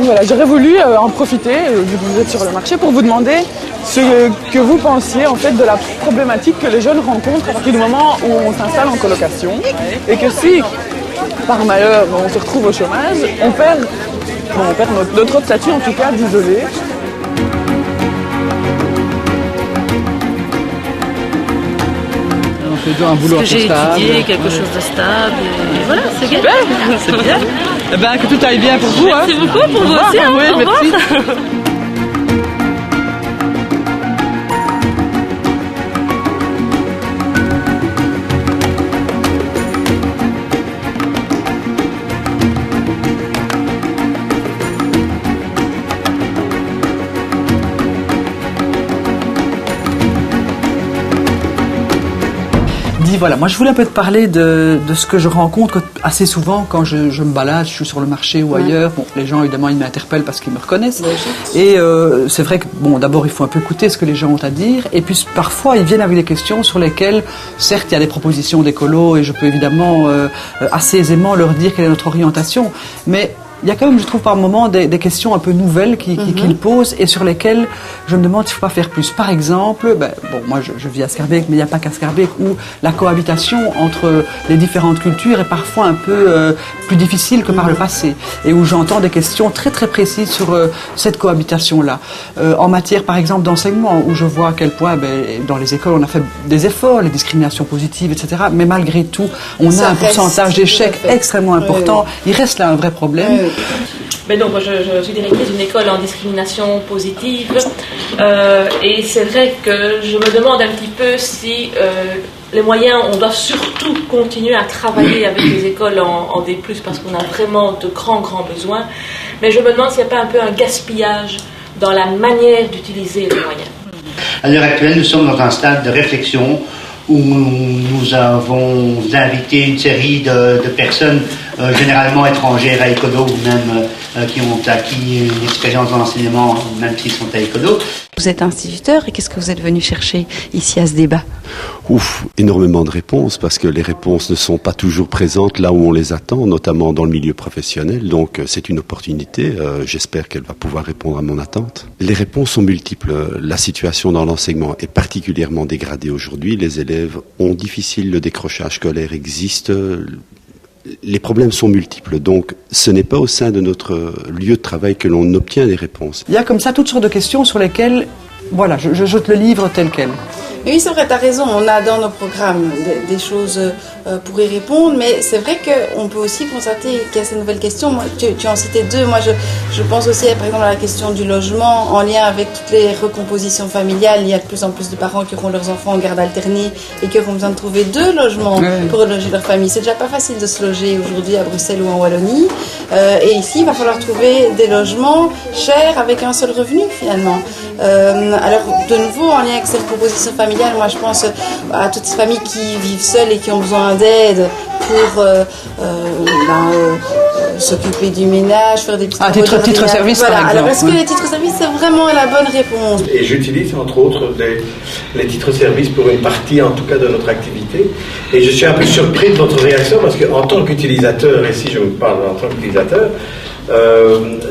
voilà, j'aurais voulu en profiter, vu que vous êtes sur le marché, pour vous demander ce que vous pensiez en fait de la problématique que les jeunes rencontrent à partir du moment où on s'installe en colocation, et que si, par malheur, on se retrouve au chômage, on perd notre statut en tout cas d'isolé. Un boulot j'ai étudié quelque chose de stable et voilà, c'est bien. C'est bien. Eh ben, que tout aille bien pour vous. Merci beaucoup pour vous aussi. Oui, merci. Voilà, moi je voulais un peu te parler de ce que je rencontre assez souvent quand je me balade, je suis sur le marché ou ailleurs. Bon, les gens évidemment ils m'interpellent parce qu'ils me reconnaissent. Et c'est vrai que bon, d'abord il faut un peu écouter ce que les gens ont à dire, et puis parfois ils viennent avec des questions sur lesquelles, certes il y a des propositions d'écolo et je peux évidemment assez aisément leur dire quelle est notre orientation, mais il y a quand même, je trouve, par moments des questions un peu nouvelles qu'ils posent et sur lesquelles je me demande s'il ne faut pas faire plus. Par exemple, bon, moi je vis à Schaerbeek, mais il n'y a pas qu'à Schaerbeek, où la cohabitation entre les différentes cultures est parfois un peu plus difficile que par le passé, et où j'entends des questions très très précises sur cette cohabitation-là. En matière, par exemple, d'enseignement, où je vois à quel point dans les écoles on a fait des efforts, les discriminations positives, etc. Mais malgré tout, on a un pourcentage d'échecs extrêmement important. Il reste là un vrai problème. Mais donc, moi, je suis directrice d'une école en discrimination positive et c'est vrai que je me demande un petit peu si les moyens, on doit surtout continuer à travailler avec les écoles en D+, parce qu'on a vraiment de grands besoins, mais je me demande s'il n'y a pas un peu un gaspillage dans la manière d'utiliser les moyens. À l'heure actuelle, nous sommes dans un stade de réflexion où nous avons invité une série de personnes généralement étrangères à Écolo ou même qui ont acquis une expérience dans l'enseignement, même s'ils sont à Écolo. Vous êtes instituteur et qu'est-ce que vous êtes venu chercher ici à ce débat ? Énormément de réponses, parce que les réponses ne sont pas toujours présentes là où on les attend, notamment dans le milieu professionnel. Donc c'est une opportunité, j'espère qu'elle va pouvoir répondre à mon attente. Les réponses sont multiples. La situation dans l'enseignement est particulièrement dégradée aujourd'hui. Les élèves ont difficile, le décrochage scolaire existe. Les problèmes sont multiples, donc ce n'est pas au sein de notre lieu de travail que l'on obtient des réponses. Il y a comme ça toutes sortes de questions sur lesquelles, voilà, je te le livre tel quel. Oui, c'est vrai, tu as raison, on a dans nos programmes des choses pour y répondre, mais c'est vrai qu'on peut aussi constater qu'il y a ces nouvelles questions. Moi, tu en citais deux, moi je pense aussi par exemple à la question du logement, en lien avec toutes les recompositions familiales. Il y a de plus en plus de parents qui auront leurs enfants en garde alternée et qui auront besoin de trouver 2 logements pour loger leur famille. C'est déjà pas facile de se loger aujourd'hui à Bruxelles ou en Wallonie, et ici il va falloir trouver des logements chers avec un seul revenu finalement. Alors de nouveau en lien avec cette proposition familiale, moi je pense à toutes ces familles qui vivent seules et qui ont besoin d'aide pour s'occuper du ménage, faire des petits titre service voilà. Par exemple. Alors est-ce que les titres services c'est vraiment la bonne réponse? Et j'utilise entre autres les titres services pour une partie en tout cas de notre activité, et je suis un peu surpris de votre réaction parce qu'en tant qu'utilisateur, et si je vous parle en tant qu'utilisateur,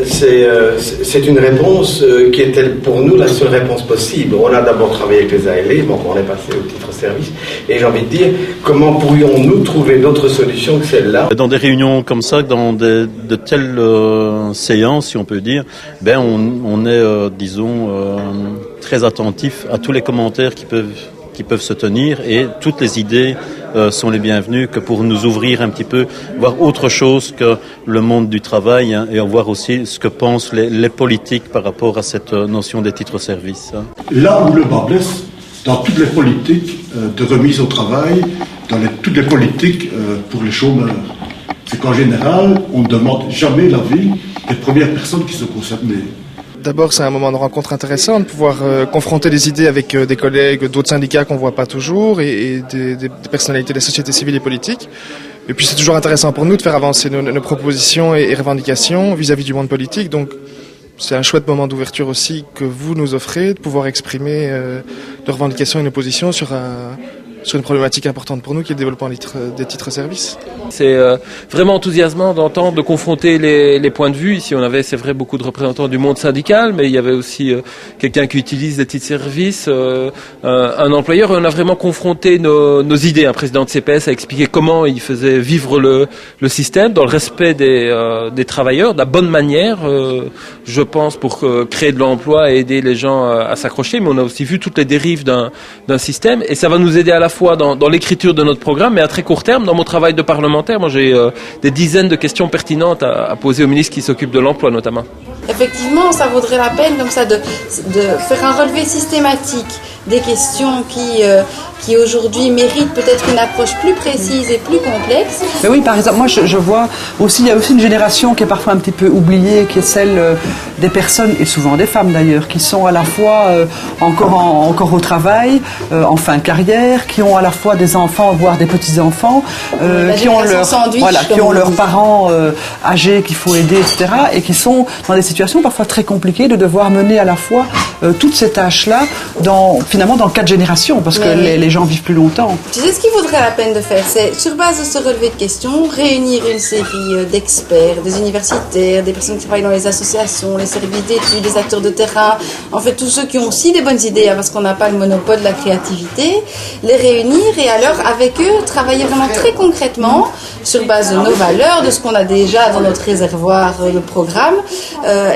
c'est une réponse qui était pour nous la seule réponse possible. On a d'abord travaillé avec les ALE, donc on est passé au titre service, et j'ai envie de dire, comment pourrions-nous trouver d'autres solutions que celle-là? Dans des réunions comme ça, dans de telles séances, si on peut dire, on est, très attentif à tous les commentaires qui peuvent se tenir, et toutes les idées sont les bienvenues, que pour nous ouvrir un petit peu, voir autre chose que le monde du travail, hein, et voir aussi ce que pensent les politiques par rapport à cette notion des titres-services. Hein. Là où le bas blesse, dans toutes les politiques de remise au travail, toutes les politiques pour les chômeurs, c'est qu'en général, on ne demande jamais l'avis des premières personnes qui sont concernées. D'abord, c'est un moment de rencontre intéressant, de pouvoir confronter les idées avec des collègues d'autres syndicats qu'on ne voit pas toujours, et des personnalités de la société civile et politique. Et puis c'est toujours intéressant pour nous de faire avancer nos propositions et revendications vis-à-vis du monde politique. Donc c'est un chouette moment d'ouverture aussi que vous nous offrez, de pouvoir exprimer nos revendications et nos positions sur sur une problématique importante pour nous qui est le développement des titres-services. C'est vraiment enthousiasmant d'entendre, de confronter les points de vue. Ici, on avait, c'est vrai, beaucoup de représentants du monde syndical, mais il y avait aussi quelqu'un qui utilise des titres-services, un employeur. Et on a vraiment confronté nos idées. Un président de CPS a expliqué comment il faisait vivre le système dans le respect des travailleurs, de la bonne manière, je pense, pour créer de l'emploi et aider les gens à s'accrocher. Mais on a aussi vu toutes les dérives d'un système. Et ça va nous aider à la fois dans l'écriture de notre programme, mais à très court terme, dans mon travail de parlementaire. Moi, j'ai des dizaines de questions pertinentes à poser au ministre qui s'occupe de l'emploi, notamment. Effectivement, ça vaudrait la peine comme ça de faire un relevé systématique des questions qui aujourd'hui méritent peut-être une approche plus précise et plus complexe. Mais oui, par exemple, moi je vois aussi, il y a aussi une génération qui est parfois un petit peu oubliée, qui est celle des personnes, et souvent des femmes d'ailleurs, qui sont à la fois encore au travail, en fin de carrière, qui ont à la fois des enfants, voire des petits-enfants, qui ont leurs parents âgés qu'il faut aider, etc. Et qui sont dans des situations parfois très compliquées de devoir mener à la fois toutes ces tâches-là finalement dans 4 générations, parce que les gens vivent plus longtemps. Tu sais ce qu'il vaudrait la peine de faire, c'est sur base de ce relevé de questions, réunir une série d'experts, des universitaires, des personnes qui travaillent dans les associations, les services d'études, les acteurs de terrain, en fait tous ceux qui ont aussi des bonnes idées, parce qu'on n'a pas le monopole de la créativité, les réunir et alors avec eux travailler vraiment très concrètement sur base de nos valeurs, de ce qu'on a déjà dans notre réservoir de programme,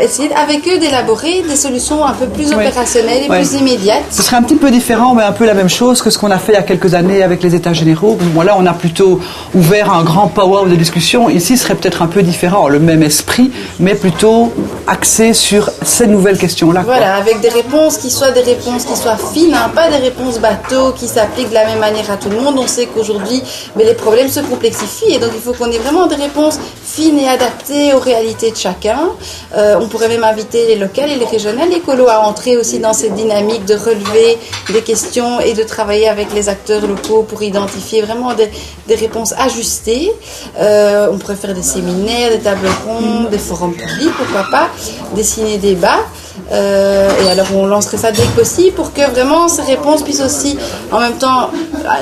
essayer avec eux d'élaborer des solutions un peu plus opérationnelles et plus immédiates. Ce serait un petit peu différent, mais un peu la même chose que ce qu'on a fait il y a quelques années avec les États généraux. Bon, là, on a plutôt ouvert un grand power de discussion. Ici, ce serait peut-être un peu différent, le même esprit, mais plutôt axé sur ces nouvelles questions-là. Voilà, avec des réponses qui soient fines, pas des réponses bateaux qui s'appliquent de la même manière à tout le monde. On sait qu'aujourd'hui, les problèmes se complexifient et donc il faut qu'on ait vraiment des réponses fines et adaptées aux réalités de chacun. On pourrait même inviter les locales et les régionales écolos à entrer aussi dans cette dynamique de relever des questions et de travailler avec les acteurs locaux pour identifier vraiment des réponses ajustées. On pourrait faire des séminaires, des tables rondes, des forums publics, pourquoi pas, des ciné-débats. Et alors on lancerait ça dès que possible pour que vraiment ces réponses puissent aussi en même temps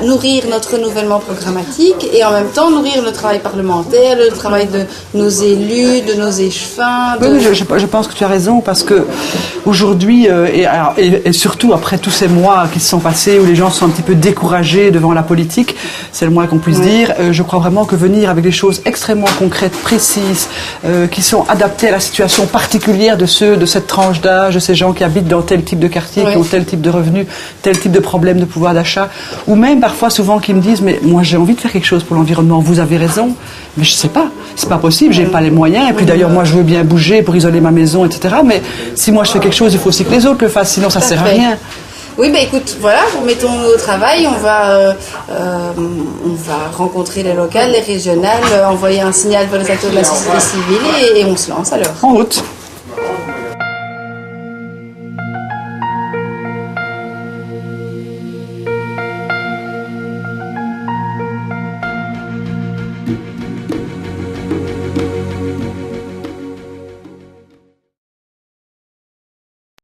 nourrir notre renouvellement programmatique et en même temps nourrir le travail parlementaire, le travail de nos élus, de nos échevins. Oui, je pense que tu as raison parce que aujourd'hui et surtout après tous ces mois qui se sont passés où les gens sont un petit peu découragés devant la politique, c'est le moins qu'on puisse dire, je crois vraiment que venir avec des choses extrêmement concrètes, précises, qui sont adaptées à la situation particulière de cette tranche d'âge, de ces gens qui habitent dans tel type de quartier, qui ont tel type de revenus, tel type de problème de pouvoir d'achat, ou même parfois souvent qui me disent mais moi j'ai envie de faire quelque chose pour l'environnement, vous avez raison, mais je sais pas, c'est pas possible, j'ai pas les moyens, et puis d'ailleurs moi je veux bien bouger pour isoler ma maison, etc. Mais si moi je fais quelque chose, il faut aussi que les autres le fassent, sinon ça sert à rien. Oui, écoute, voilà, mettons-nous au travail, on va rencontrer les locales, les régionales, envoyer un signal pour les acteurs de la société civile et on se lance alors. En route.